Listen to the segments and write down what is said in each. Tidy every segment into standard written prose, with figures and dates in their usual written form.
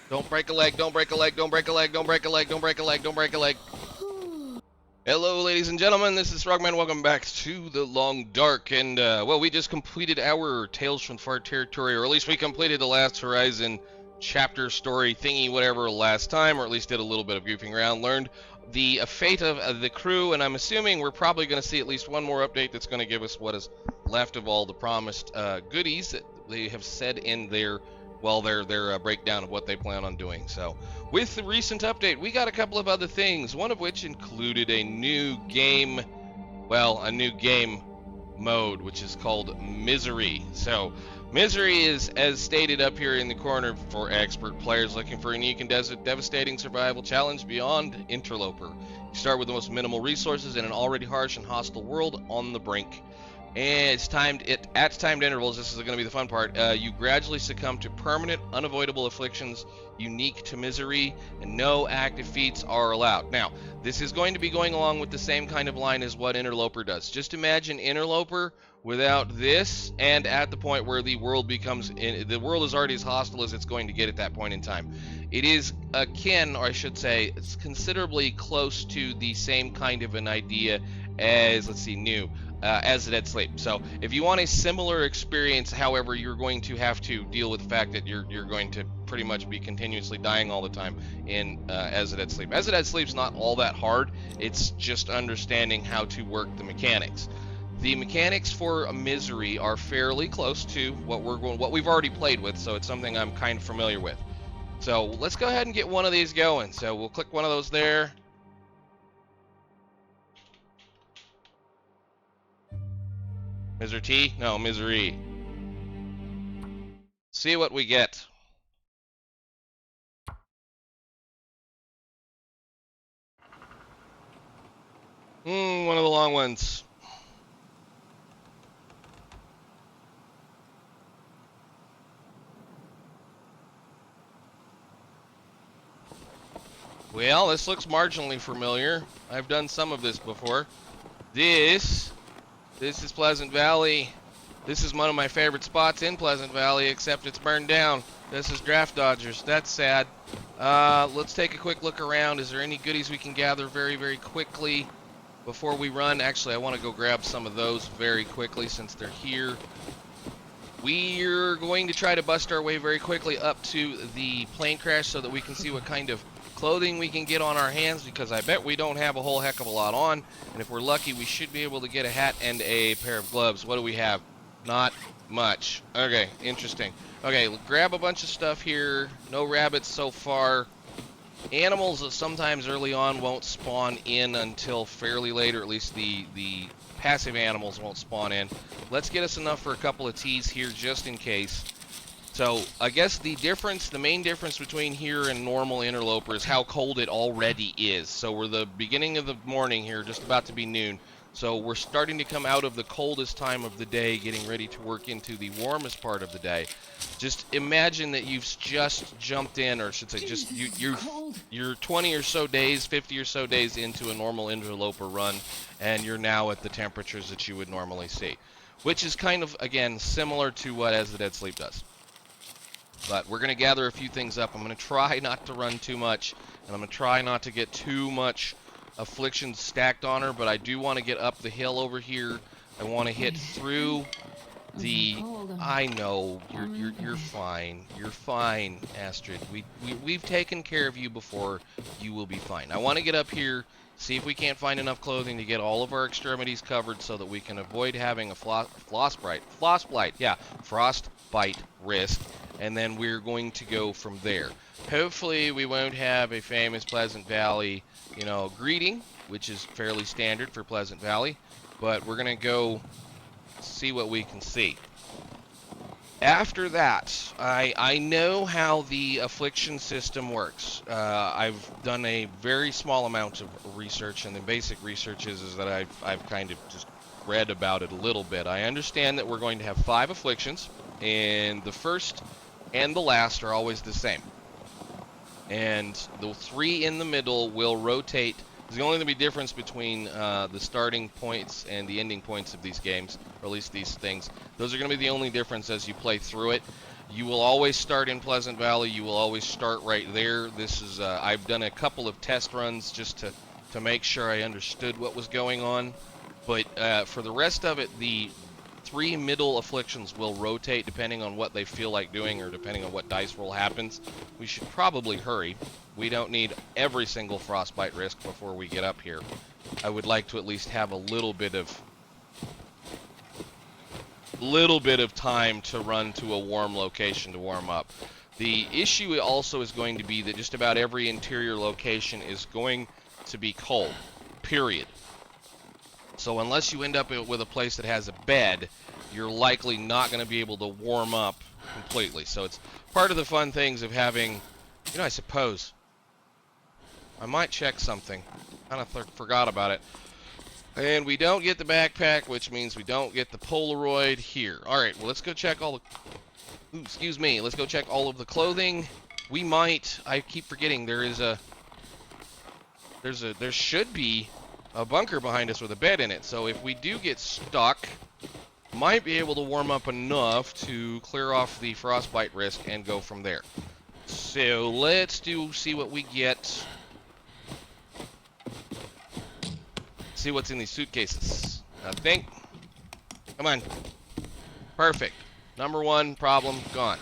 Don't break a leg, don't break a leg, don't break a leg, don't break a leg, don't break a leg, don't break a leg. Hello, ladies and gentlemen, this is Frogman. Welcome back to the Long Dark. And, well, we just completed our Tales from Far Territory, or at least we completed the Last Horizon chapter story thingy, whatever, last time, or at least did a little bit of goofing around, learned the fate of the crew, and I'm assuming we're probably going to see at least one more update that's going to give us what is left of all the promised goodies that they have said in their, well, their breakdown of what they plan on doing. So, with the recent update, we got a couple of other things, one of which included a new game, well, a new game mode, which is called Misery. So, Misery is, as stated up here in the corner, for expert players looking for a unique and devastating survival challenge beyond Interloper. You start with the most minimal resources in an already harsh and hostile world on the brink. And it's timed at timed intervals. This is going to be the fun part. You gradually succumb to permanent, unavoidable afflictions unique to Misery, and no active feats are allowed. Now, this is going to be going along with the same kind of line as what Interloper does. Just imagine Interloper without this, and at the point where the world becomes, the world is already as hostile as it's going to get at that point in time. It is akin, or I should say, it's considerably close to the same kind of an idea as, let's see, new. As a Dead Sleep. So if you want a similar experience, however, you're going to have to deal with the fact that you're going to pretty much be continuously dying all the time in As a Dead Sleep. As a Dead Sleep's not all that hard. It's just understanding how to work the mechanics. The mechanics for Misery are fairly close to what we've already played with, so it's something I'm kind of familiar with. So let's go ahead and get one of these going. So we'll click one of those there. Misery T? No, Misery. See what we get. One of the long ones. Well, this looks marginally familiar. I've done some of this before. This is Pleasant Valley. This is one of my favorite spots in Pleasant Valley, except it's burned down. This is Draft Dodgers. That's sad. Let's take a quick look around. Is there any goodies we can gather very, very quickly before we run? Actually, I want to go grab some of those very quickly since they're here. We're going to try to bust our way very quickly up to the plane crash so that we can see what kind of clothing we can get on our hands, because I bet we don't have a whole heck of a lot on, and if we're lucky we should be able to get a hat and a pair of gloves. What do we have? Not much. Okay, interesting. Okay, grab a bunch of stuff here. No rabbits so far. Animals that sometimes early on won't spawn in until fairly late, or at least the passive animals won't spawn in. Let's get us enough for a couple of teas here just in case. So, I guess the main difference between here and normal Interloper is how cold it already is. So, we're the beginning of the morning here, just about to be noon. So, we're starting to come out of the coldest time of the day, getting ready to work into the warmest part of the day. Just imagine that you've just jumped in, or I should say, just you're 20 or so days, 50 or so days into a normal Interloper run, and you're now at the temperatures that you would normally see. Which is kind of, again, similar to what As the Dead Sleep does. But we're going to gather a few things up. I'm going to try not to run too much, and I'm going to try not to get too much afflictions stacked on her, but I do want to get up the hill over here. I want to hit through the... I know, you're fine. You're fine, Astrid. We've taken care of you before. You will be fine. I want to get up here, see if we can't find enough clothing to get all of our extremities covered so that we can avoid having a frostbite risk. And then we're going to go from there. Hopefully we won't have a famous Pleasant Valley, greeting, which is fairly standard for Pleasant Valley, but we're going to go see what we can see. After that, I know how the affliction system works. I've done a very small amount of research, and the basic research is that I've kind of just read about it a little bit. I understand that we're going to have 5 afflictions, and the first and the last are always the same. And the 3 in the middle will rotate. There's only going to be difference between the starting points and the ending points of these games, or at least these things. Those are going to be the only difference as you play through it. You will always start in Pleasant Valley. You will always start right there. This is I've done a couple of test runs just to make sure I understood what was going on. But for the rest of it, the 3 middle afflictions will rotate depending on what they feel like doing or depending on what dice roll happens. We should probably hurry. We don't need every single frostbite risk before we get up here. I would like to at least have a little bit of time to run to a warm location to warm up. The issue also is going to be that just about every interior location is going to be cold, period. So unless you end up with a place that has a bed, you're likely not going to be able to warm up completely. So it's part of the fun things of having, you know, I suppose I might check something. Kind of forgot about it. And we don't get the backpack, which means we don't get the Polaroid here. All right, well, let's go check all the... Ooh, excuse me. Let's go check all of the clothing. We might... I keep forgetting there is a... There should be a bunker behind us with a bed in it. So if we do get stuck, might be able to warm up enough to clear off the frostbite risk and go from there. So let's see what we get. See what's in these suitcases. Nothing. Come on. Perfect. Number 1 problem gone.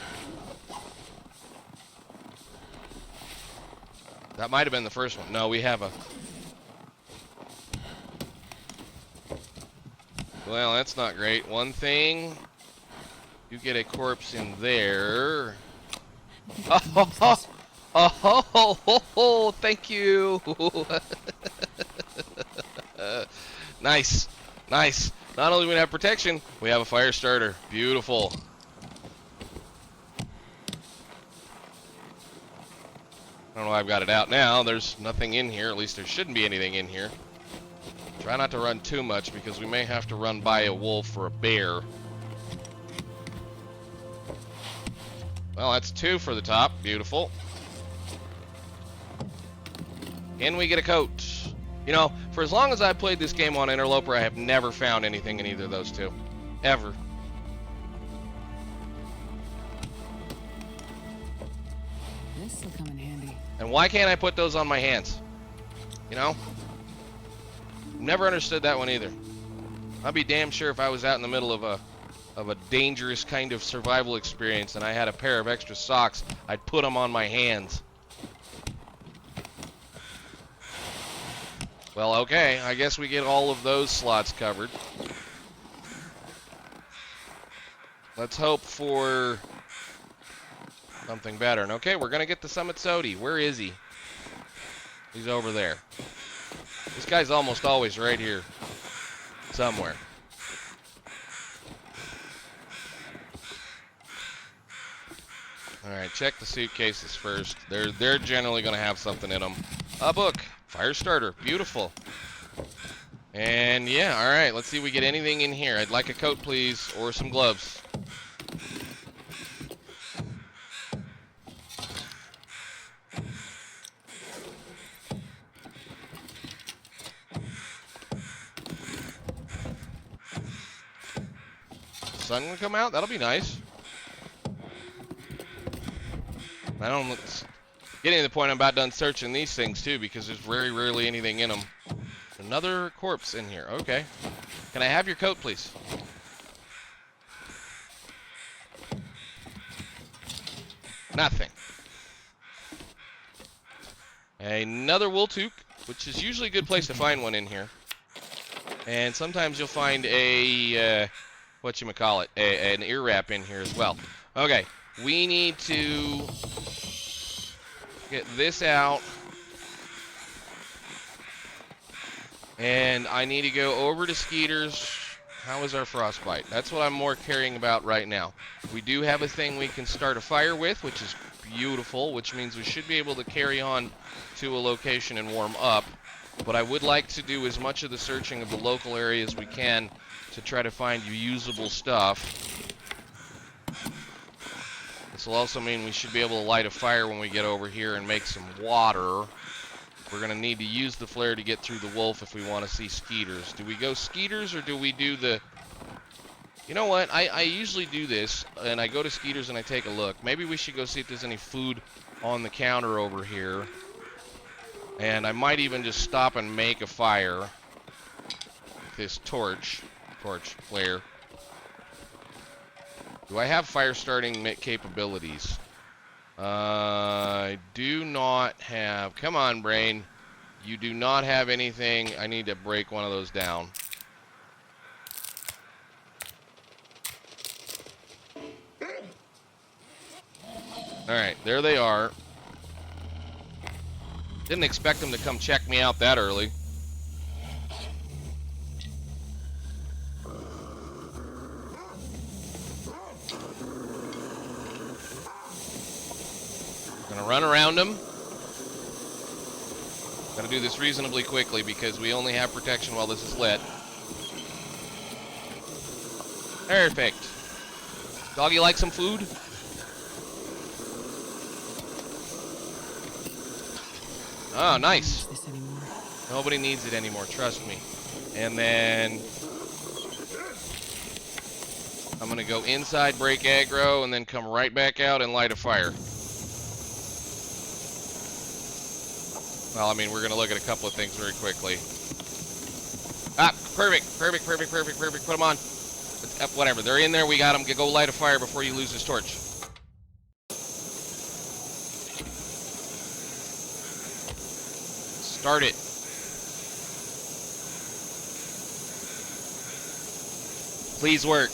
That might have been the first one. No, we have a... Well, that's not great. One thing. You get a corpse in there. Oh, thank you. Nice. Nice. Not only do we have protection, we have a fire starter. Beautiful. I don't know why I've got it out now. There's nothing in here. At least there shouldn't be anything in here. Try not to run too much because we may have to run by a wolf or a bear. Well, that's 2 for the top. Beautiful. Can we get a coat? You know, for as long as I've played this game on Interloper, I have never found anything in either of those 2. Ever. This will come in handy. And why can't I put those on my hands? You know? Never understood that one either. I'd be damn sure if I was out in the middle of a dangerous kind of survival experience and I had a pair of extra socks, I'd put them on my hands. Well, okay, I guess we get all of those slots covered. Let's hope for something better. And okay, we're going to get the Summit Sodi. Where is he? He's over there. This guy's almost always right here somewhere. All right, check the suitcases first. They're generally going to have something in them. A book. Fire starter. Beautiful. And yeah, all right. Let's see if we get anything in here. I'd like a coat, please, or some gloves. Sun gonna come out? That'll be nice. I don't... Getting to the point I'm about done searching these things too because there's very rarely anything in them. Another corpse in here. Okay. Can I have your coat, please? Nothing. Another wool toque, which is usually a good place to find one in here. And sometimes you'll find a, whatchamacallit, an ear wrap in here as well. Okay, we need to get this out. And I need to go over to Skeeter's. How is our frostbite? That's what I'm more caring about right now. We do have a thing we can start a fire with, which is beautiful, which means we should be able to carry on to a location and warm up. But I would like to do as much of the searching of the local area as we can to try to find usable stuff. This will also mean we should be able to light a fire when we get over here and make some water. We're going to need to use the flare to get through the wolf if we want to see Skeeters. Do we go Skeeters or do we do the You know what? I usually do this, and I go to Skeeter's and I take a look. Maybe we should go see if there's any food on the counter over here. And I might even just stop and make a fire with this torch flare. Do I have fire starting capabilities? I do not have... Come on, brain. You do not have anything. I need to break one of those down. Alright, there they are. Didn't expect them to come check me out that early. Gonna run around them. Gotta do this reasonably quickly because we only have protection while this is lit. Perfect. Doggy like some food? Oh, nice. Nobody needs it anymore, trust me. And then I'm gonna go inside, break aggro, and then come right back out and light a fire. Well, I mean, we're gonna look at a couple of things very quickly. Ah, perfect. Put them on. Whatever, they're in there, we got them. Go light a fire before you lose this torch. Start it. Please work.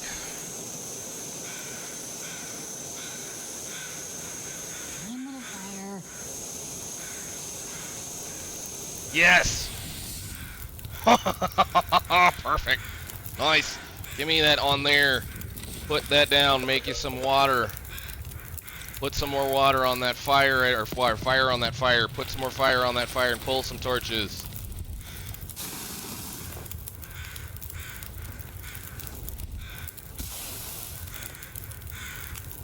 One little fire. Yes! Perfect. Nice. Give me that on there. Put that down. Make you some water. Put some more water on that fire, or fire on that fire. Put some more fire on that fire and pull some torches.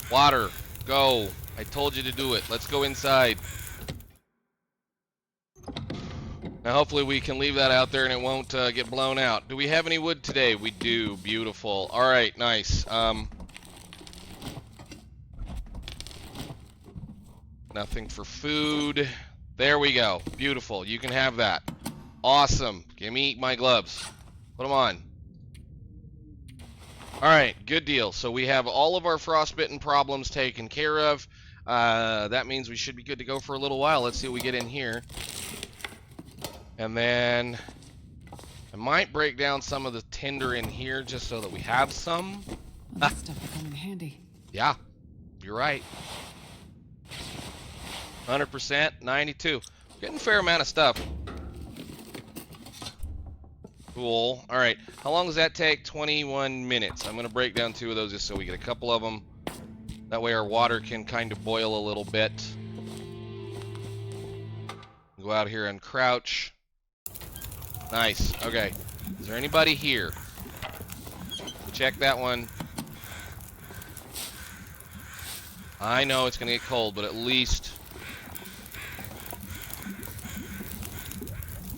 Water. Go. I told you to do it. Let's go inside. Now hopefully we can leave that out there and it won't get blown out. Do we have any wood today? We do. Beautiful. Alright, nice. Nothing for food. There we go. Beautiful. You can have that. Awesome. Give me my gloves. Put them on. Alright, good deal. So we have all of our frostbitten problems taken care of. That means we should be good to go for a little while. Let's see what we get in here. And then I might break down some of the tinder in here just so that we have some. Well, that stuff will come in handy. Yeah, you're right. 100%, 92. Getting a fair amount of stuff. Cool. All right. How long does that take? 21 minutes. I'm going to break down 2 of those just so we get a couple of them. That way our water can kind of boil a little bit. Go out here and crouch. Nice. Okay. Is there anybody here? We'll check that one. I know it's going to get cold, but at least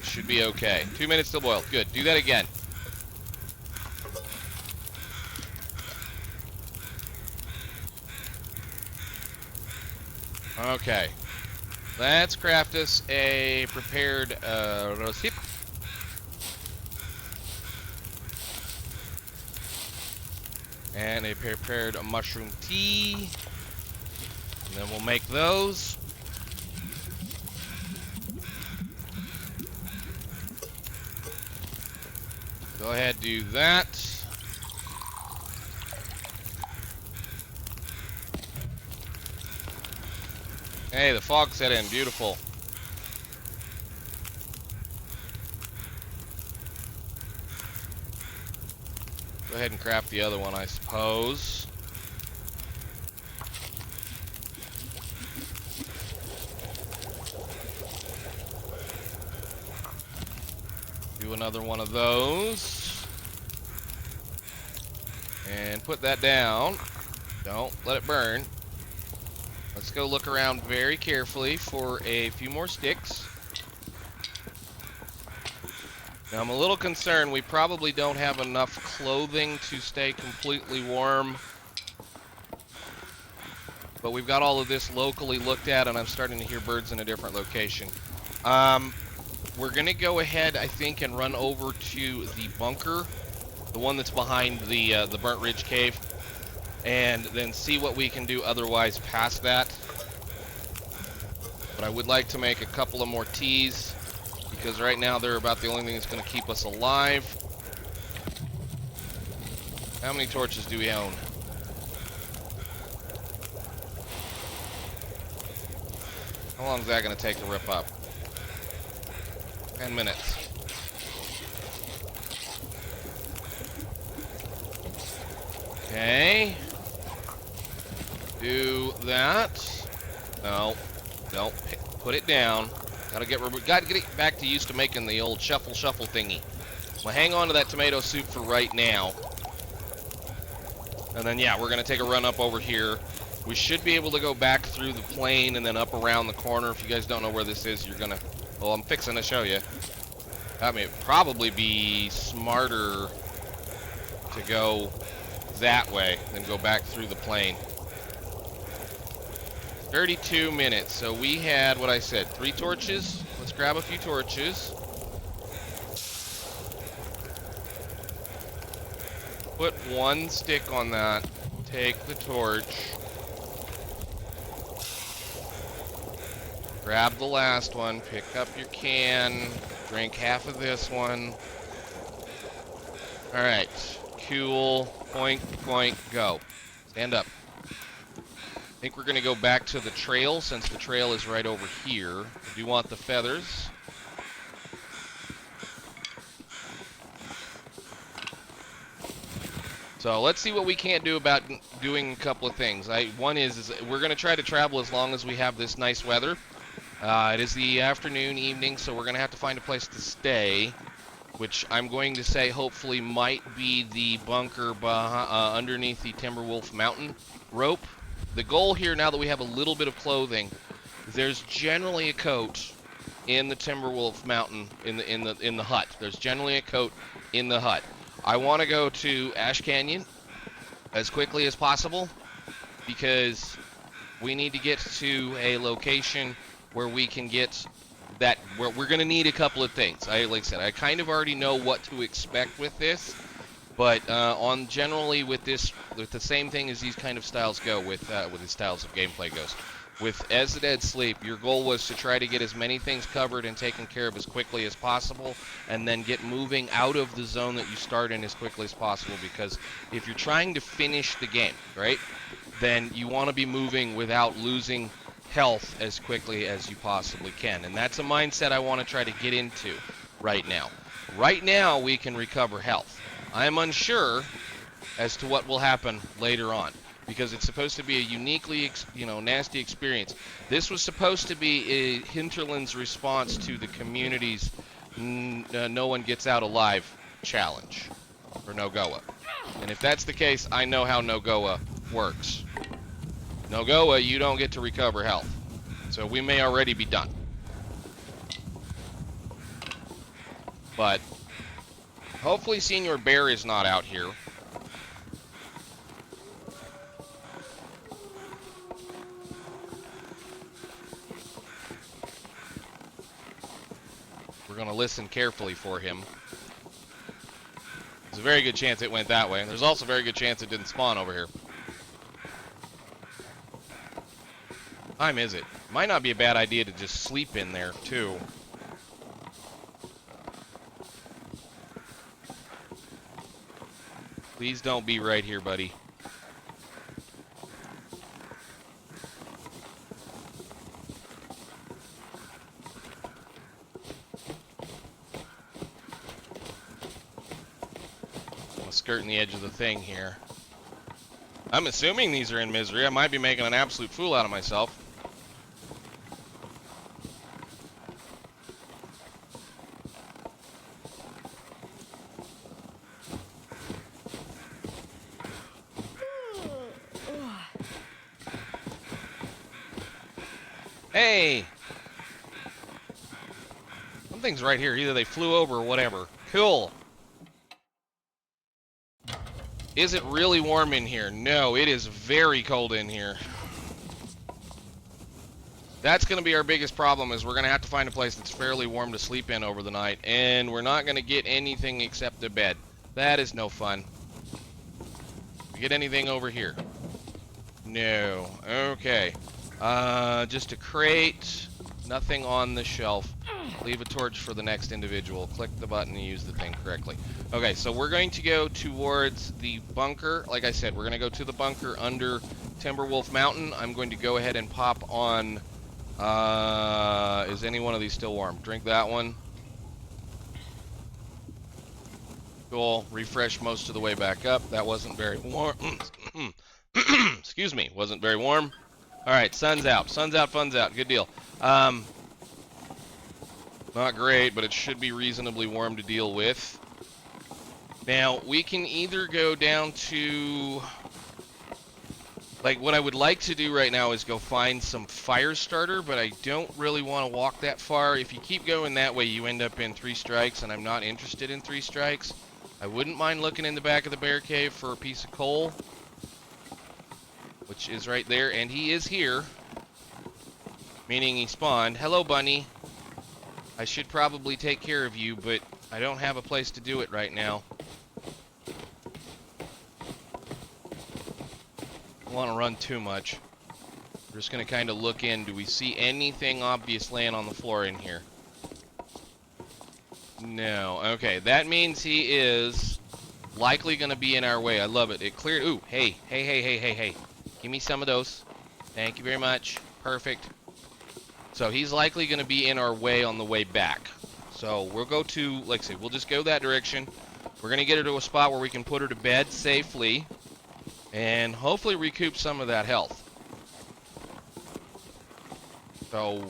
should be okay. 2 minutes to boil. Good. Do that again. Okay. Let's craft us a prepared recipe. And a prepared mushroom tea. And then we'll make those. Go ahead, do that. Hey, the fog set in. Beautiful. Go ahead and craft the other one, I suppose. Do another one of those. And put that down. Don't let it burn. Let's go look around very carefully for a few more sticks. Now I'm a little concerned we probably don't have enough clothing to stay completely warm. But we've got all of this locally looked at, and I'm starting to hear birds in a different location. We're going to go ahead, I think, and run over to the bunker, the one that's behind the Burnt Ridge Cave, and then see what we can do otherwise past that. But I would like to make a couple of more teas, because right now they're about the only thing that's going to keep us alive. How many torches do we own? How long is that going to take to rip up? 10 minutes. Okay. Do that. No. No. Put it down. Gotta get it back to used to making the old shuffle thingy. We'll hang on to that tomato soup for right now. And then, yeah, we're gonna take a run up over here. We should be able to go back through the plain and then up around the corner. If you guys don't know where this is, you're gonna... Well, I'm fixing to show you. I mean, it'd probably be smarter to go that way than go back through the plain. 32 minutes. So we had, what I said, 3 torches. Let's grab a few torches. Put 1 stick on that. Take the torch. Grab the last one. Pick up your can. Drink half of this one. Alright. Cool. Point, point, go. Stand up. I think we're going to go back to the trail, since the trail is right over here. I do want the feathers. So let's see what we can't do about doing a couple of things. One is we're going to try to travel as long as we have this nice weather. It is the afternoon, evening, so we're going to have to find a place to stay, which I'm going to say hopefully might be the bunker underneath the Timberwolf Mountain rope. The goal here, now that we have a little bit of clothing, there's generally a coat in the Timberwolf Mountain in the hut. There's generally a coat in the hut. I want to go to Ash Canyon as quickly as possible because we need to get to a location where we can get that. Where we're going to need a couple of things. Like I said, I kind of already know what to expect with this. But on generally with the same thing as these kind of styles go, with the styles of gameplay goes, with As the Dead Sleep, your goal was to try to get as many things covered and taken care of as quickly as possible, and then get moving out of the zone that you start in as quickly as possible. Because if you're trying to finish the game, right, then you want to be moving without losing health as quickly as you possibly can, and that's a mindset I want to try to get into right now. Right now, we can recover health. I am unsure as to what will happen later on, because it's supposed to be a uniquely, nasty experience. This was supposed to be a Hinterland's response to the community's no one gets out alive challenge for Nogoa. And if that's the case, I know how Nogoa works. Nogoa, you don't get to recover health. So we may already be done. But hopefully Senior Bear is not out here. We're going to listen carefully for him. There's a very good chance it went that way. There's also a very good chance it didn't spawn over here. What time is it? Might not be a bad idea to just sleep in there, too. Please don't be right here, buddy. I'm skirting the edge of the thing here. I'm assuming these are in misery. I might be making an absolute fool out of myself. Hey! Something's right here. Either they flew over or whatever. Cool. Is it really warm in here? No, it is very cold in here. That's going to be our biggest problem, is we're going to have to find a place that's fairly warm to sleep in over the night. And we're not going to get anything except a bed. That is no fun. We get anything over here? No. Okay. Just a crate. Nothing on the shelf. Leave a torch for the next individual. Click the button and use the thing correctly. Okay, so we're going to go towards the bunker. Like I said, we're going to go to the bunker under Timberwolf Mountain. I'm going to go ahead and pop on... is any one of these still warm? Drink that one. Cool. Refresh most of the way back up. That wasn't very warm. Excuse me. Wasn't very warm. Alright, sun's out. Sun's out, fun's out. Good deal. Not great, but it should be reasonably warm to deal with. Now, we can either go down to... Like, what I would like to do right now is go find some fire starter, but I don't really want to walk that far. If you keep going that way, you end up in 3 strikes, and I'm not interested in 3 strikes. I wouldn't mind looking in the back of the bear cave for a piece of coal, which is right there, and he is here, meaning he spawned. Hello, bunny. I should probably take care of you, but I don't have a place to do it right now. I don't want to run too much. We're just going to kind of look in. Do we see anything obvious laying on the floor in here? No. Okay, that means he is likely going to be in our way. I love it. It cleared. Ooh, hey. Give me some of those. Thank you very much. Perfect. So he's likely going to be in our way on the way back. So we'll go to, like I said, we'll just go that direction. We're going to get her to a spot where we can put her to bed safely and hopefully recoup some of that health. So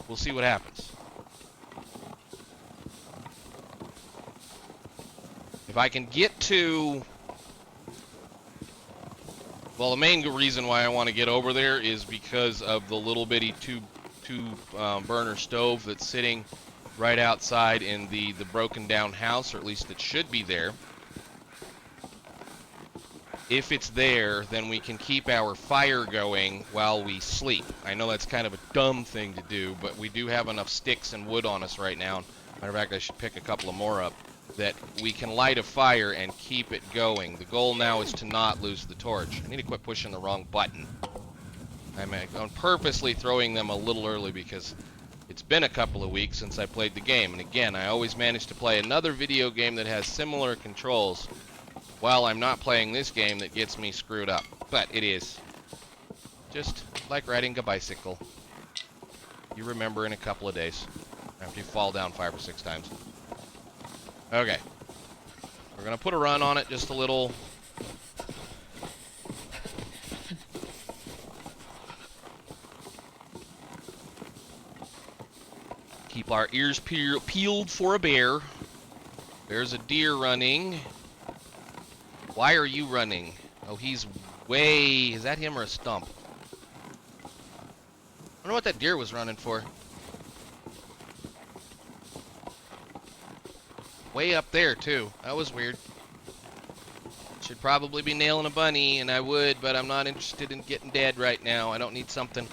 we'll see what happens. If I can get to... Well, the main reason why I want to get over there is because of the little bitty two burner stove that's sitting right outside in the broken down house, or at least it should be there. If it's there, then we can keep our fire going while we sleep. I know that's kind of a dumb thing to do, but we do have enough sticks and wood on us right now. Matter of fact, I should pick a couple of more up, that we can light a fire and keep it going. The goal now is to not lose the torch. I need to quit pushing the wrong button. I'm purposely throwing them a little early because it's been a couple of weeks since I played the game. And again, I always manage to play another video game that has similar controls while I'm not playing this game that gets me screwed up. But it is just like riding a bicycle. You remember in a couple of days after you fall down 5 or 6 times. Okay. We're going to put a run on it just a little. Keep our ears peeled for a bear. There's a deer running. Why are you running? Oh, he's way... Is that him or a stump? I don't know what that deer was running for. Way up there, too. That was weird. Should probably be nailing a bunny, and I would, but I'm not interested in getting dead right now. I don't need something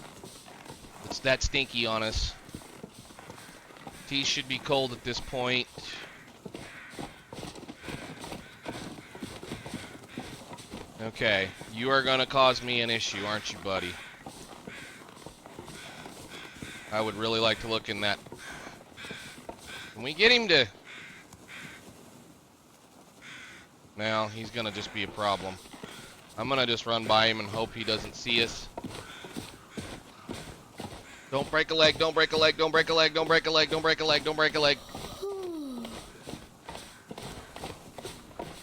that's that stinky on us. Tea should be cold at this point. Okay, you are going to cause me an issue, aren't you, buddy? I would really like to look in that. Can we get him to... No, he's going to just be a problem. I'm going to just run by him and hope he doesn't see us. Don't break a leg, don't break a leg, don't break a leg, don't break a leg, don't break a leg, don't break a leg.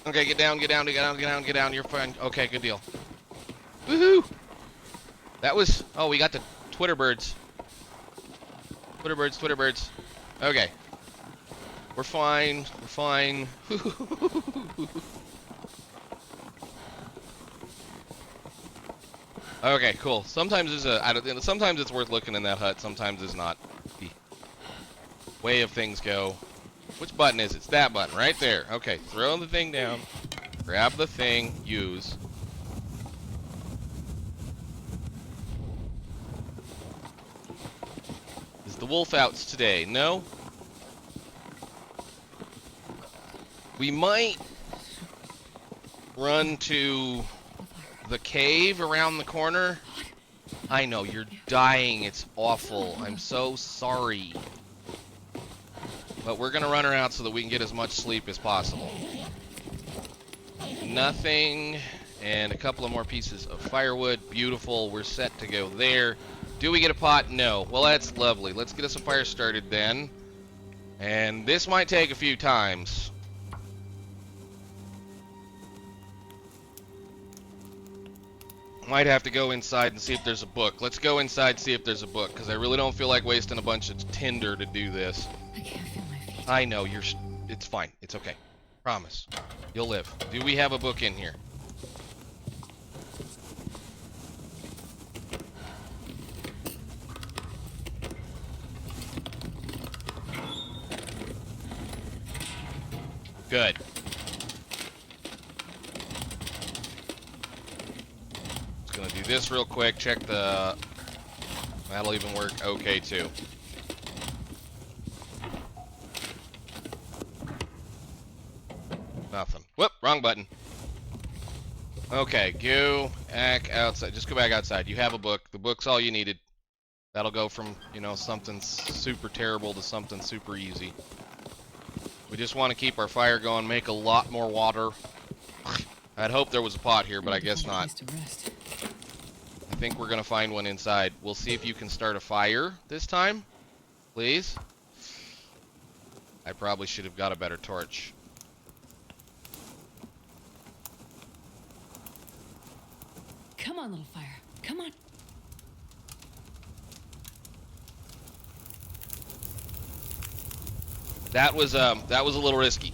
Okay, get down, get down, get down, get down, get down. You're fine. Okay, good deal. Woohoo! That was... Oh, we got the Twitter birds. Twitter birds, Twitter birds. Okay. We're fine. We're fine. Okay, cool. Sometimes there's a... sometimes it's worth looking in that hut. Sometimes it's not. The way of things go. Which button is it? It's that button right there. Okay, throw the thing down. Grab the thing. Use. Is the wolf out today? No? We might run to the cave around the corner. I know, you're dying. It's awful. I'm so sorry. But we're going to run her out so that we can get as much sleep as possible. Nothing. And a couple of more pieces of firewood. Beautiful. We're set to go there. Do we get a pot? No. Well, that's lovely. Let's get us a fire started then. And this might take a few times. Might have to go inside and see if there's a book. Let's go inside, see if there's a book, because I really don't feel like wasting a bunch of tinder to do this. I can't feel my feet. I know, it's fine. It's okay. Promise. You'll live. Do we have a book in here? Good. Gonna do this real quick, check the... That'll even work okay too. Nothing. Whoop, wrong button. Okay, go back outside. Just go back outside. You have a book. The book's all you needed. That'll go from, you know, something super terrible to something super easy. We just want to keep our fire going, make a lot more water. I'd hope there was a pot here, but I guess not. I think we're going to find one inside. We'll see if you can start a fire this time. Please. I probably should have got a better torch. Come on, little fire. Come on. That was a little risky.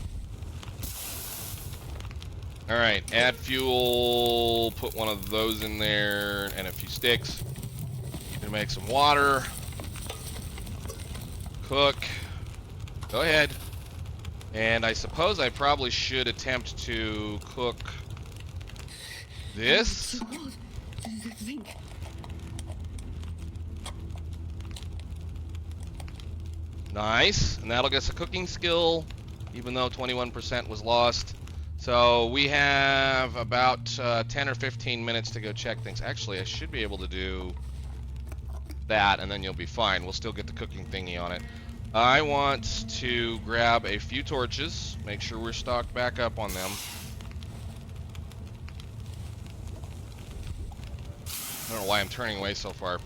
All right, add fuel, put one of those in there, and a few sticks. Gonna make some water. Cook. Go ahead. And I suppose I probably should attempt to cook this. Zinc. Nice, and that'll get us a cooking skill, even though 21% was lost. So we have about 10 or 15 minutes to go check things. Actually, I should be able to do that, and then you'll be fine. We'll still get the cooking thingy on it. I want to grab a few torches, make sure we're stocked back up on them. I don't know why I'm turning away so far.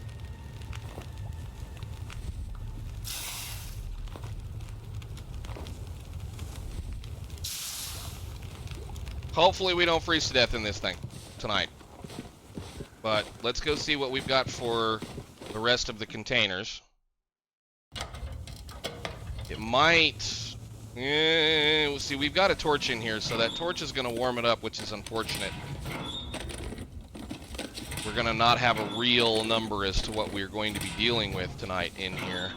Hopefully we don't freeze to death in this thing tonight. But let's go see what we've got for the rest of the containers. It might... we'll see, we've got a torch in here, so that torch is going to warm it up, which is unfortunate. We're going to not have a real number as to what we're going to be dealing with tonight in here.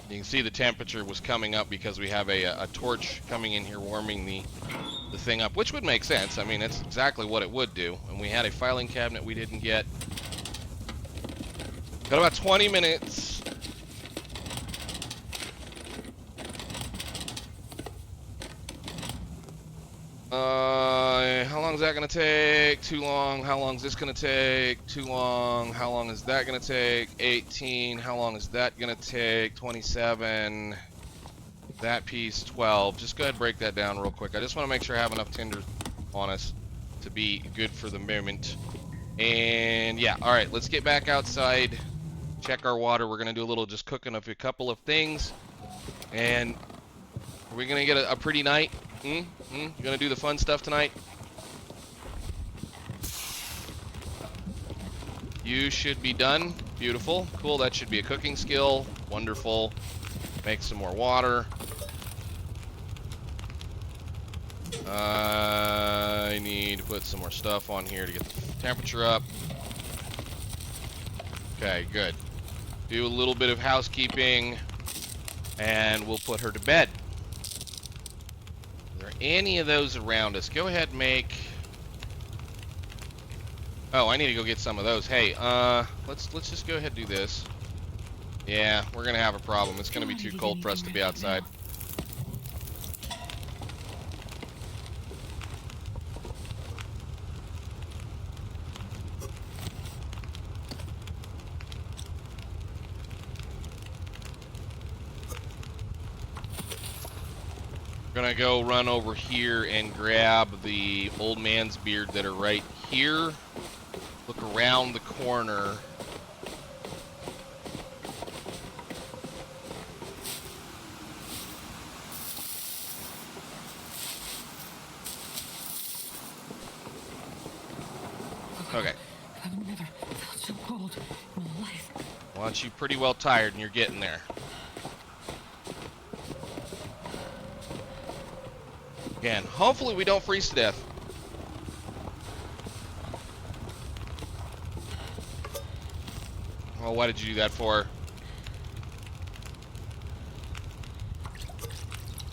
You can see the temperature was coming up because we have a torch coming in here warming the thing up, which would make sense. I mean, it's exactly what it would do. And we had a filing cabinet we didn't get. Got about 20 minutes. How long is that going to take? Too long. How long is this going to take? Too long. How long is that going to take? 18. How long is that going to take? 27. That piece, 12. Just go ahead and break that down real quick. I just want to make sure I have enough tinder on us to be good for the moment. And yeah, all right, let's get back outside, check our water. We're going to do a little just cooking of a couple of things. And are we going to get a pretty night? You gonna do the fun stuff tonight? You should be done. Beautiful. Cool, that should be a cooking skill. Wonderful. Make some more water. I need to put some more stuff on here to get the temperature up. Okay, good. do a little bit of housekeeping, and we'll put her to bed. Are there any of those around us? Go ahead and make... Oh, I need to go get some of those. Hey, let's just go ahead and do this. Yeah, we're gonna have a problem. It's gonna be too cold for us to be outside. We're gonna go run over here and grab the old man's beard that are right here. Look around the corner. Okay. I've never felt so cold in my life. I want you pretty well tired, and you're getting there. Again, hopefully we don't freeze to death. Well, why did you do that for?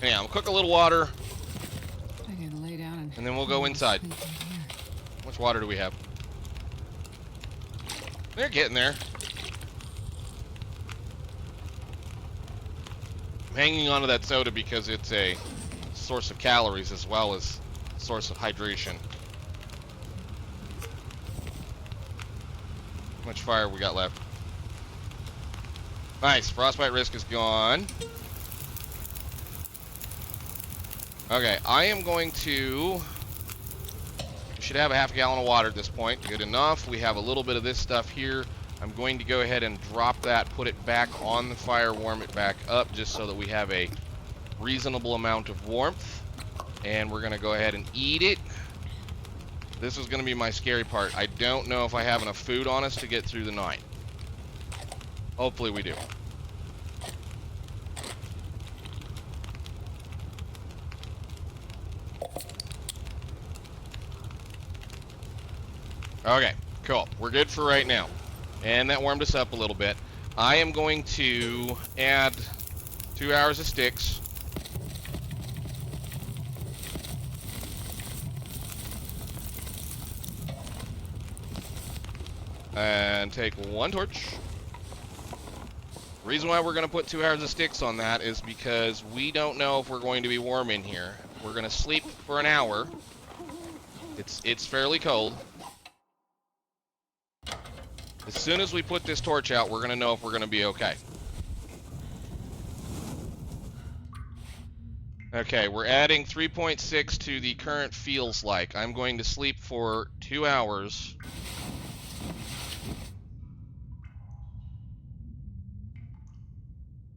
Yeah, we'll cook a little water, I can lay down and then we'll go inside. sleep in here. How much water do we have? They're getting there. I'm hanging on to that soda because it's a source of calories as well as a source of hydration. How much fire we got left? Nice, frostbite risk is gone. Okay, I am going to... We should have a half gallon of water at this point. Good enough. We have a little bit of this stuff here. I'm going to go ahead and drop that, put it back on the fire, warm it back up, just so that we have a reasonable amount of warmth. And we're going to go ahead and eat it. This is going to be my scary part. I don't know if I have enough food on us to get through the night. Hopefully we do. Okay, cool. We're good for right now. And that warmed us up a little bit. I am going to add 2 hours of sticks. And take 1 torch. The reason why we're going to put 2 hours of sticks on that is because we don't know if we're going to be warm in here. We're going to sleep for an hour. It's fairly cold. As soon as we put this torch out, we're going to know if we're going to be okay. Okay, we're adding 3.6 to the current feels like. I'm going to sleep for 2 hours.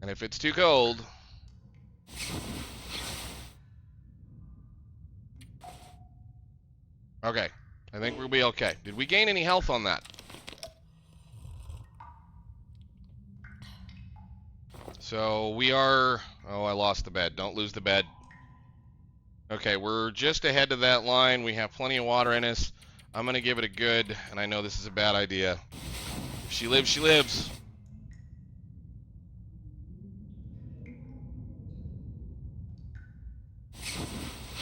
And if it's too cold... Okay, I think we'll be okay. Did we gain any health on that? So we are... Oh, I lost the bed. Don't lose the bed. Okay, we're just ahead of that line. We have plenty of water in us. I'm going to give it a good, and I know this is a bad idea. If she lives, she lives.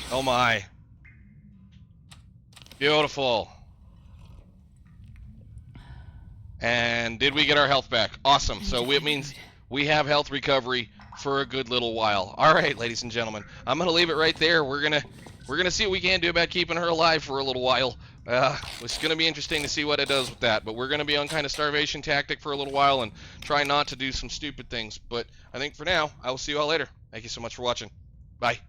Oh my. Beautiful. And did we get our health back? Awesome. So it means we have health recovery for a good little while. All right, ladies and gentlemen, I'm gonna leave it right there. We're gonna see what we can do about keeping her alive for a little while. It's gonna be interesting to see what it does with that. But we're gonna be on kind of starvation tactic for a little while and try not to do some stupid things. But I think for now, I will see you all later. Thank you so much for watching. Bye.